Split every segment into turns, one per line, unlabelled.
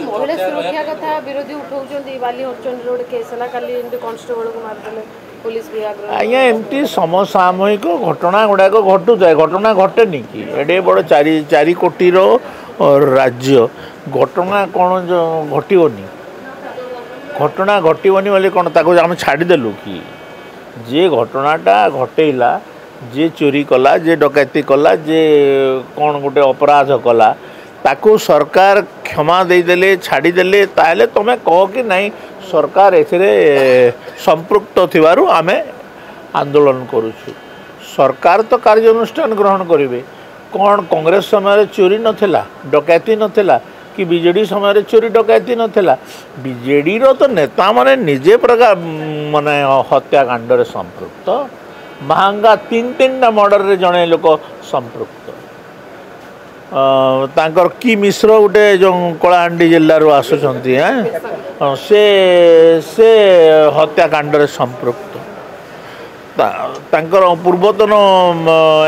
महिला सुरक्षा कथा विरोधी उठाउछन्ती बाली हरचंडी रोड केस हला काली एंड कांस्टेबल को मारदेले पुलिस विभाग
आज्ञा एमती समसामयिक घटना गुड़ाक घटू थाए घटना घटेनि कि एडे बड़ 4 कोटी राज्य घटना कौन घटनी घटना घटनी बोले कौन ताको आम छाड़देलु कि जे घटनाटा घटेला जे चोरी कला जे डकैती कला जे कौन गोटे अपराध कला ताको सरकार क्षमा देदेले छाड़देले ताले तुम कह कि नहीं सरकार एथिरे संपृक्त थिबारु आमे आंदोलन करुछु सरकार तो कार्यानुष्ठान ग्रहण करेंगे कौन कांग्रेस समय चोरी नथिला डकैती नथिला कि बीजेडी समय चोरी डकैती नथिला बीजेडी रो तो नेता माने निजे प्रकार माने हत्याकांड रे संपृक्त महंगा 3-3टा मर्डर रे जणे लोक संपृक्त तांकर की मिश्र गोटे जो कलाहांडी जिल्लार आसुचंती से से हत्याकांड रे संपृक्त तांकर पूर्वतन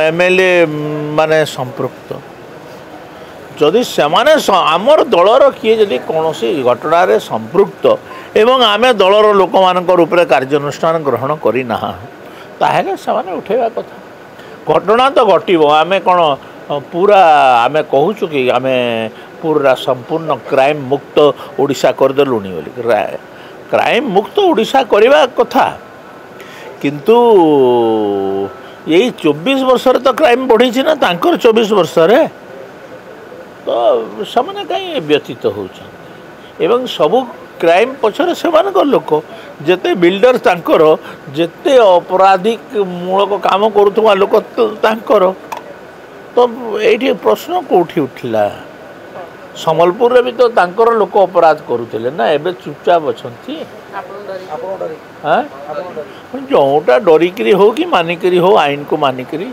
एमएलए माने संपृक्त जदि सेमाने आमर दलर किए जदि कौन घटना रे संपृक्त एवं आमे दलर लोक मानकर उपरे कार्यानुष्ठान ग्रहण करना ताहेले सेमाने उठेबा कथा घटना तो घटिबो आमे कौन पूरा आमे कहूचु कि आमे पूरा संपूर्ण क्राइम मुक्त ओडिशा करदेलुनी बोली क्राइम मुक्त ओडिशा करवा कथा किंतु यही 24 वर्ष तो क्राइम बढ़ी ना तांकर 24 वर्ष तो से कहीं व्यतीत होती सबू क्राइम पछरे से लोक जेते बिल्डर तांकर जेते अपराधिक मूलक काम करुवा लोक तांकर तो ये प्रश्न कौटी उठला सम्बलपुर रे भी तो तांकर लोक अपराध करुले ना एबे चुपचाप अच्छी जोटा डरिकी हो कि मानिकी हो आईन को मानिकी